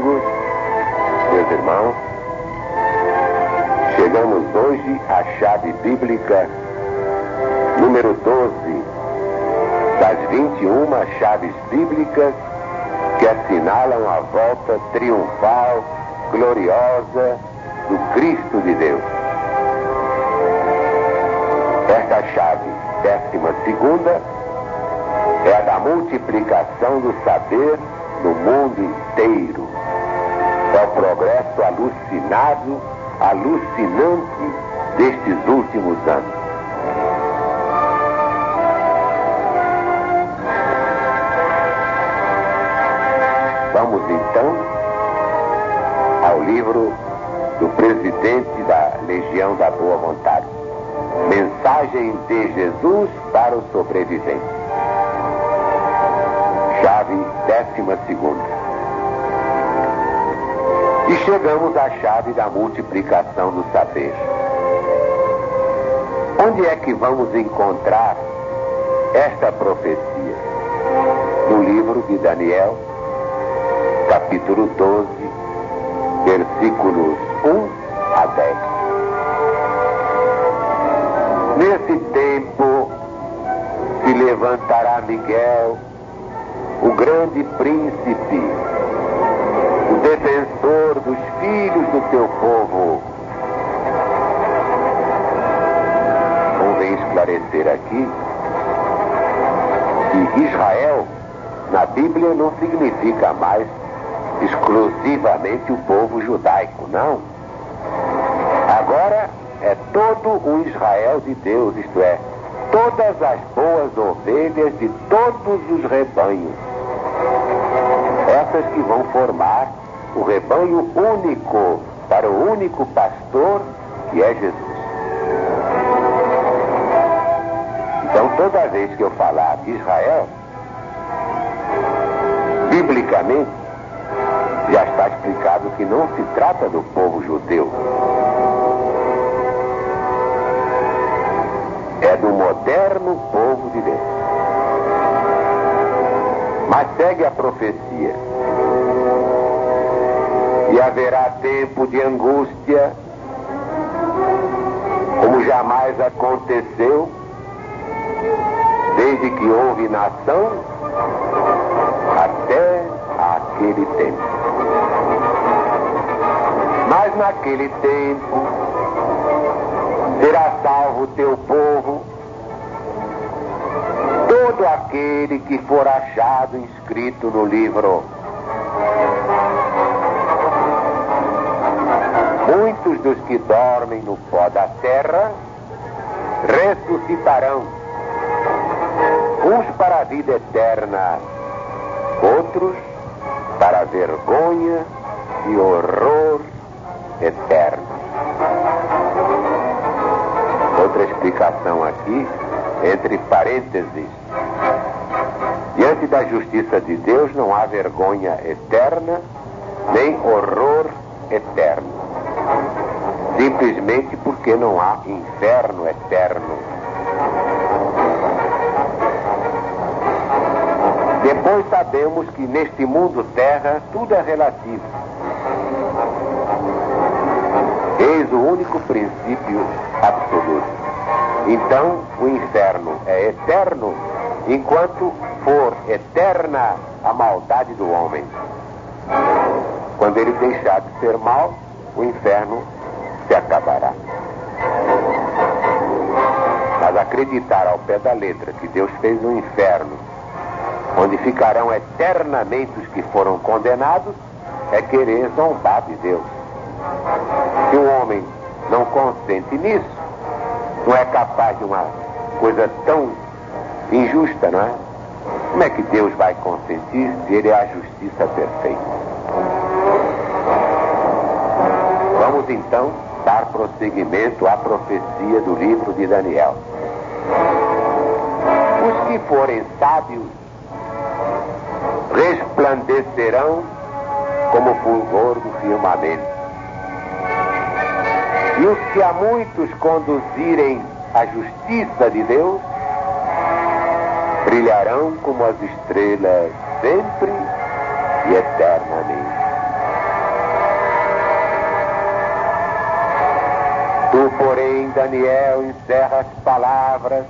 amigos, meus irmãos, chegamos hoje à chave bíblica número 12 das 21 chaves bíblicas que assinalam a volta triunfal, gloriosa do Cristo de Deus. Esta chave 12ª é a da multiplicação do saber no mundo inteiro. É o progresso alucinante destes últimos anos. Vamos então ao livro do presidente da Legião da Boa Vontade. Mensagem de Jesus para os sobreviventes. Chave 12ª. E chegamos à chave da multiplicação do saber. Onde é que vamos encontrar esta profecia? No livro de Daniel, capítulo 12, versículos 1 a 10. Nesse tempo se levantará Miguel, o grande príncipe, o defensor dos filhos do teu povo. Convém esclarecer aqui que Israel, na Bíblia, não significa mais exclusivamente o povo judaico, não. Agora é todo o Israel de Deus, isto é, todas as boas ovelhas de todos os rebanhos. Essas que vão formar o rebanho único para o único pastor que é Jesus. Então, toda vez que eu falar de Israel, biblicamente, já está explicado que não se trata do povo judeu. É do moderno povo de Deus. Mas segue a profecia. E haverá tempo de angústia, como jamais aconteceu, desde que houve nação até aquele tempo. Mas naquele tempo será salvo o teu povo, todo aquele que for achado inscrito no livro. Muitos dos que dormem no pó da terra ressuscitarão, uns para a vida eterna, outros para a vergonha e horror eterno. Outra explicação aqui, entre parênteses. Diante da justiça de Deus não há vergonha eterna, nem horror eterno. Simplesmente porque não há inferno eterno. Depois sabemos que neste mundo terra tudo é relativo. Eis o único princípio absoluto. Então, o inferno é eterno enquanto for eterna a maldade do homem. Quando ele deixar de ser mal, o inferno se acabará. Mas acreditar ao pé da letra que Deus fez um inferno onde ficarão eternamente os que foram condenados é querer zombar de Deus. Se o homem não consente nisso, não é capaz de uma coisa tão injusta, não é? Como é que Deus vai consentir se Ele é a justiça perfeita? Vamos então dar prosseguimento à profecia do livro de Daniel. Os que forem sábios resplandecerão como o fulgor do firmamento. E os que a muitos conduzirem à justiça de Deus brilharão como as estrelas sempre e eternamente. Tu, porém, Daniel, encerra as palavras,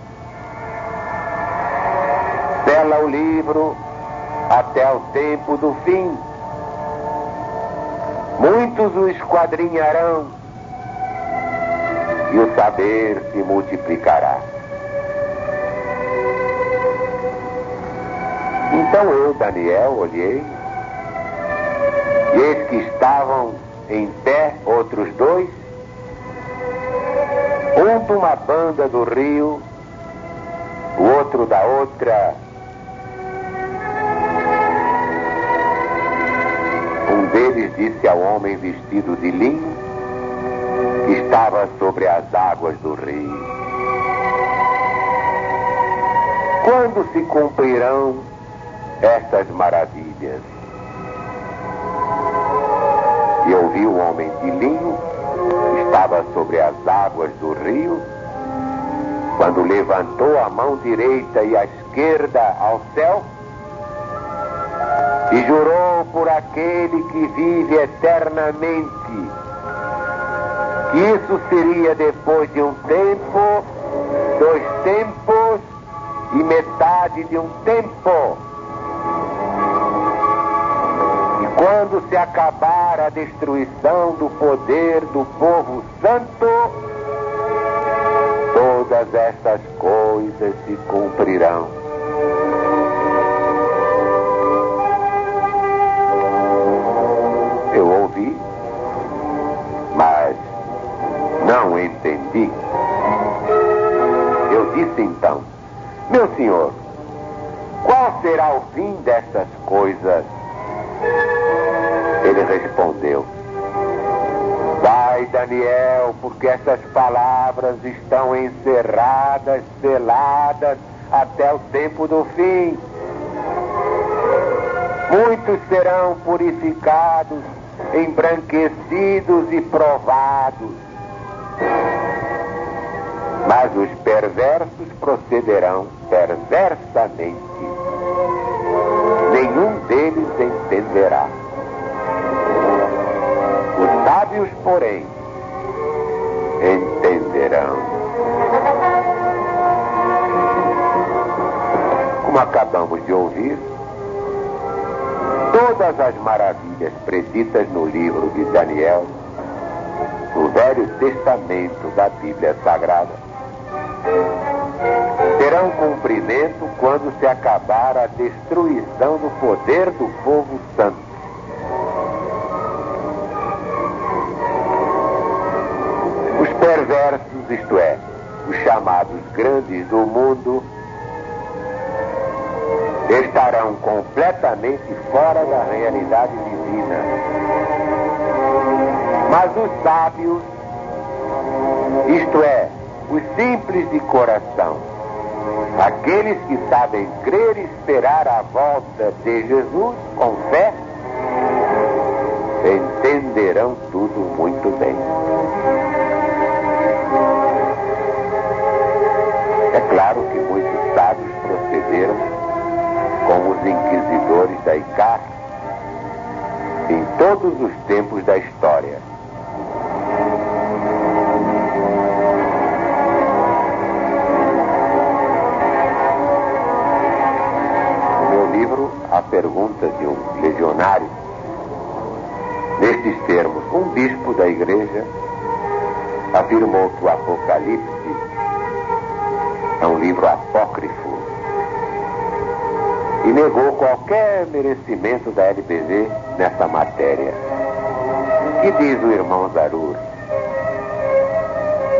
sela o livro até o tempo do fim. Muitos o esquadrinharão e o saber se multiplicará. Então eu, Daniel, olhei, e eis que estavam em pé outros dois, um de uma banda do rio, o outro da outra. Um deles disse ao homem vestido de linho, que estava sobre as águas do rio: quando se cumprirão estas maravilhas? E eu vi o homem de linho, que estava sobre as águas do rio, quando levantou a mão direita e a esquerda ao céu, e jurou por aquele que vive eternamente, que isso seria depois de um tempo, 2 tempos e metade de um tempo. E quando se acabar a destruição do poder do povo santo, todas estas coisas se cumprirão. Eu ouvi, mas não entendi. Eu disse então: meu senhor, qual será o fim destas coisas? Ele respondeu: vai, Daniel, porque essas palavras estão encerradas, seladas até o tempo do fim. Muitos serão purificados, embranquecidos e provados, mas os perversos procederão perversamente. Nenhum deles entenderá. Os sábios, porém, entenderão. Como acabamos de ouvir, todas as maravilhas preditas no livro de Daniel, no Velho Testamento da Bíblia Sagrada, terão cumprimento quando se acabar a destruição do poder do povo santo. Os perversos, isto é, os chamados grandes do mundo, estarão completamente fora da realidade divina. Mas os sábios, isto é, os simples de coração, aqueles que sabem crer e esperar a volta de Jesus com fé, entenderão tudo muito bem. É claro que muitos sábios procederam como os inquisidores da ICAR em todos os tempos da história. No meu livro, A Pergunta de um Legionário, nestes termos, um bispo da igreja afirmou que o Apocalipse é um livro apócrifo e negou qualquer merecimento da LBV nessa matéria. Que diz o irmão Zarur?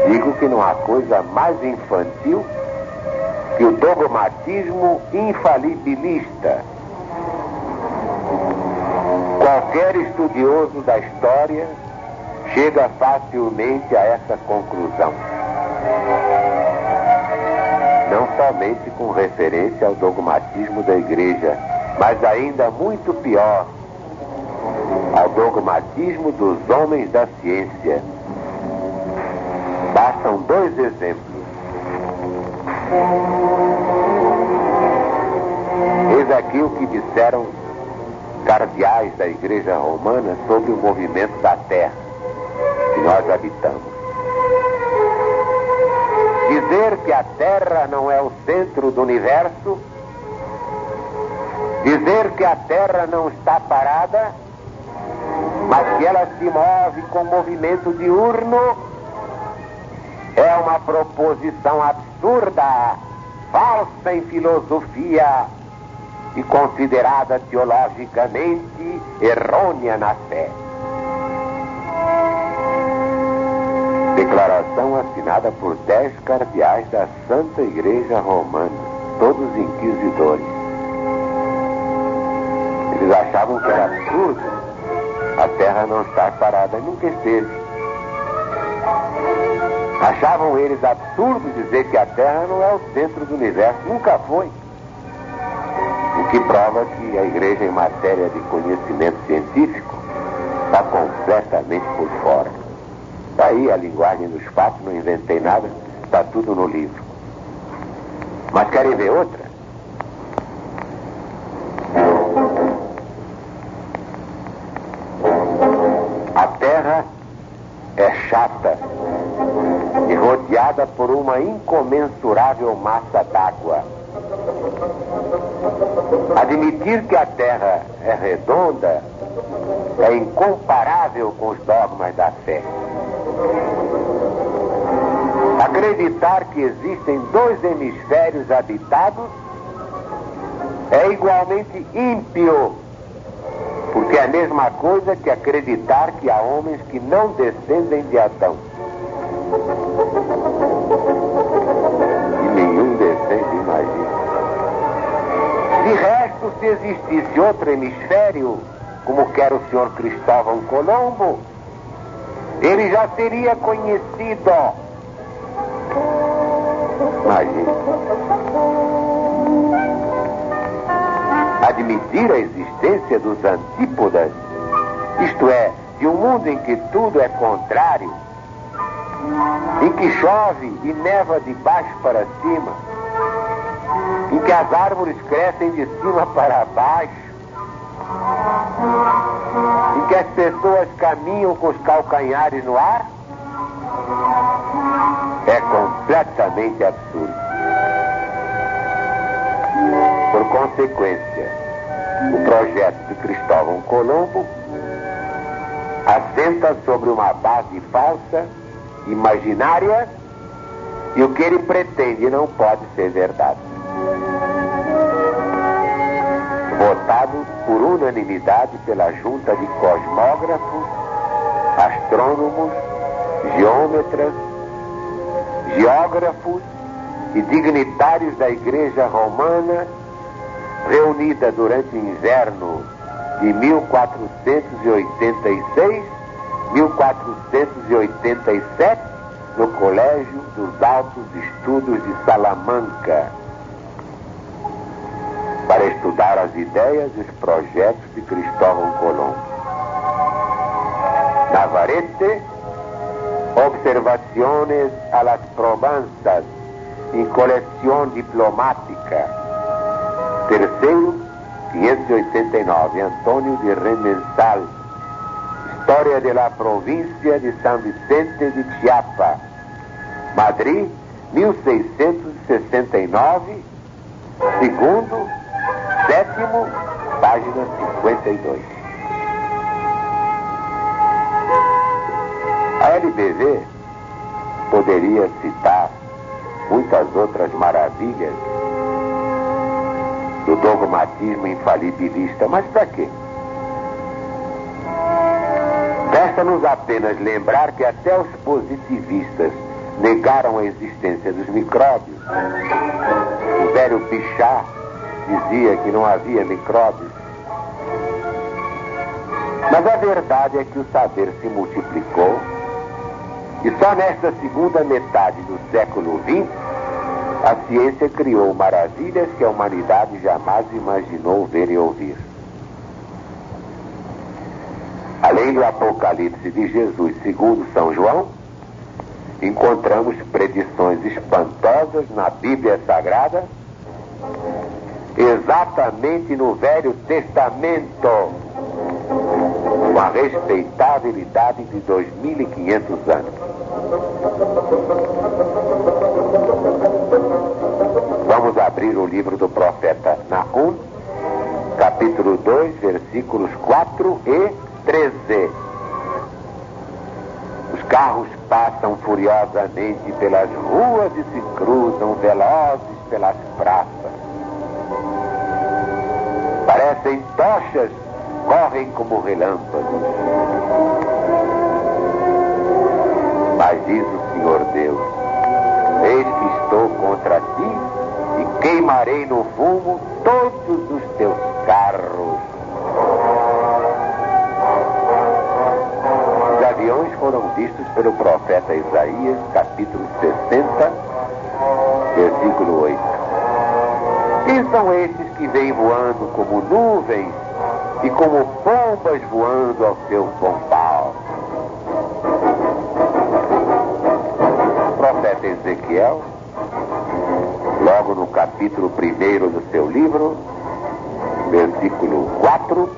Digo que não há coisa mais infantil que o dogmatismo infalibilista. Qualquer estudioso da história chega facilmente a essa conclusão. Não somente com referência ao dogmatismo da igreja, mas ainda muito pior, ao dogmatismo dos homens da ciência. Bastam 2 exemplos. Eis aqui o que disseram cardeais da igreja romana sobre o movimento da Terra que nós habitamos. Dizer que a Terra não é o centro do universo, dizer que a Terra não está parada, mas que ela se move com movimento diurno, é uma proposição absurda, falsa em filosofia e considerada teologicamente errônea na fé. Declaração assinada por 10 cardeais da Santa Igreja Romana, todos inquisidores. Eles achavam que era absurdo a Terra não estar parada, nunca esteve. Achavam eles absurdo dizer que a Terra não é o centro do universo, nunca foi. O que prova que a Igreja, em matéria de conhecimento científico, está completamente por fora. Daí a linguagem dos fatos, não inventei nada, está tudo no livro. Mas querem ver outra? A Terra é chata e rodeada por uma incomensurável massa d'água. Admitir que a Terra é redonda é incomparável com os dogmas da fé. Acreditar que existem 2 hemisférios habitados é igualmente ímpio, porque é a mesma coisa que acreditar que há homens que não descendem de Adão. E nenhum descende, imagina. De resto, se existisse outro hemisfério, como quer o senhor Cristóvão Colombo, ele já teria conhecido. Imagina. Admitir a existência dos antípodas, isto é, de um mundo em que tudo é contrário, em que chove e neva de baixo para cima, em que as árvores crescem de cima para baixo, em que as pessoas caminham com os calcanhares no ar, é completamente absurdo. Por consequência, o projeto de Cristóvão Colombo assenta sobre uma base falsa, imaginária, e o que ele pretende não pode ser verdade. Votado por unanimidade pela junta de cosmógrafos, astrônomos, geômetras, geógrafos e dignitários da Igreja Romana, reunida durante o inverno de 1486-1487 no Colégio dos Altos Estudos de Salamanca, para estudar as ideias e os projetos de Cristóvão Colombo. Navarrete, Observaciones a las Provenças em Coleção Diplomática. Terceiro, 589, Antônio de Remensal. História de la Província de São Vicente de Chiapa. Madrid, 1669. Segundo, sétimo, página 52. A LBV poderia citar muitas outras maravilhas do dogmatismo infalibilista, mas para quê? Resta-nos apenas lembrar que até os positivistas negaram a existência dos micróbios. O velho Bichat dizia que não havia micróbios. Mas a verdade é que o saber se multiplicou e só nesta segunda metade do século XX a ciência criou maravilhas que a humanidade jamais imaginou ver e ouvir. Além do Apocalipse de Jesus segundo São João, encontramos predições espantosas na Bíblia Sagrada, exatamente no Velho Testamento, com a respeitável idade de 2500 anos. abrir o livro do profeta Naum, capítulo 2, versículos 4 e 13. Os carros passam furiosamente pelas ruas e se cruzam velozes pelas praças. Parecem tochas, correm como relâmpagos. Mas diz o Senhor Deus: eis que estou contra ti e queimarei no fumo todos os teus carros. Os aviões foram vistos pelo profeta Isaías, capítulo 60, versículo 8. Quem são esses que vêm voando como nuvens e como pombas voando ao seu pombal? O profeta Ezequiel, logo no capítulo 1 do seu livro, versículo 4,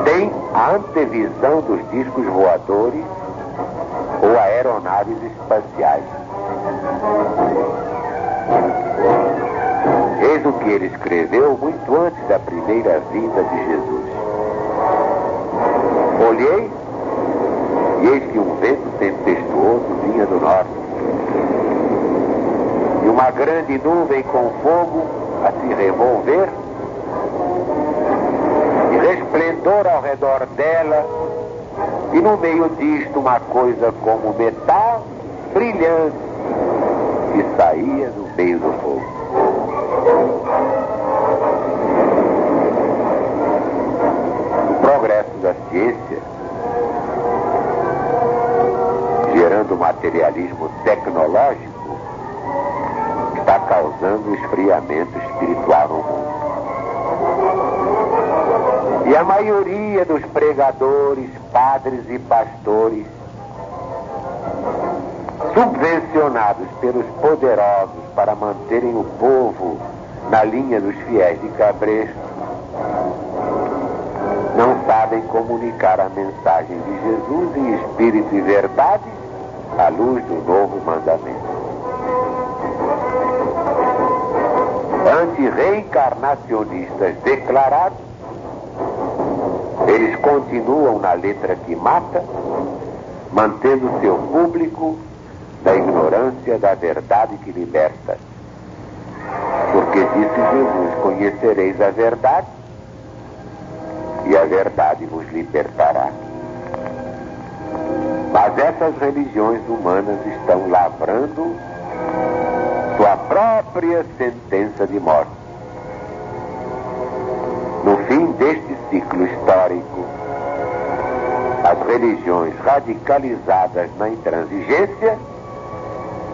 tem a antevisão dos discos voadores ou aeronaves espaciais. Eis o que ele escreveu muito antes da primeira vinda de Jesus. Olhei, e eis que um vento tempestuoso vinha do norte, e uma grande nuvem com fogo a se revolver, e resplendor ao redor dela, e no meio disto uma coisa como metal brilhante que saía do meio do fogo. O progresso da ciência, gerando materialismo tecnológico, está causando esfriamento espiritual no mundo. E a maioria dos pregadores, padres e pastores, subvencionados pelos poderosos para manterem o povo na linha dos fiéis de cabresto, não sabem comunicar a mensagem de Jesus em espírito e verdade à luz do novo mandamento. Antirreencarnacionistas declarados, eles continuam na letra que mata, mantendo seu público da ignorância da verdade que liberta. Porque disse Jesus: conhecereis a verdade, e a verdade vos libertará. Mas essas religiões humanas estão lavrando sua própria sentença de morte. No fim deste ciclo histórico, as religiões radicalizadas na intransigência,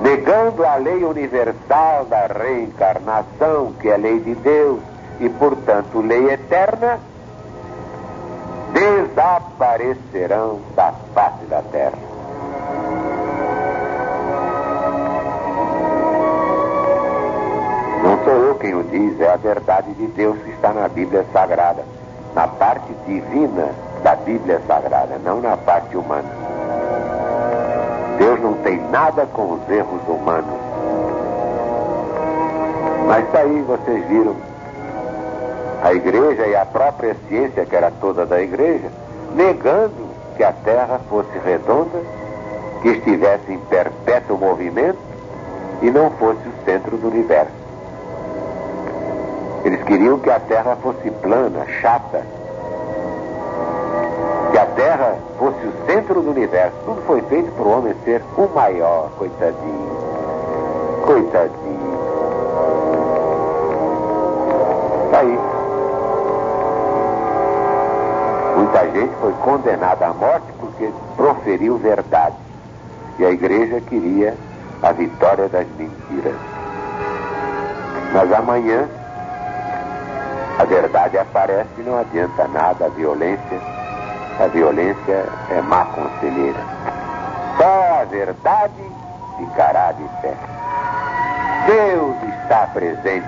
negando a lei universal da reencarnação, que é lei de Deus e, portanto, lei eterna, desaparecerão da face da terra. Não sou eu quem o diz, é a verdade de Deus que está na Bíblia Sagrada, na parte divina da Bíblia Sagrada, não na parte humana. Deus não tem nada com os erros humanos. Mas está aí, vocês viram, a igreja e a própria ciência, que era toda da igreja, negando que a Terra fosse redonda, que estivesse em perpétuo movimento e não fosse o centro do universo. Eles queriam que a Terra fosse plana, chata, que a Terra fosse o centro do universo. Tudo foi feito para o homem ser o maior, coitadinho. Coitadinho. Tá aí. Muita gente foi condenada à morte porque proferiu verdade. E a igreja queria a vitória das mentiras. Mas amanhã a verdade aparece e não adianta nada. A violência é má conselheira. Só a verdade ficará de pé. Deus está presente.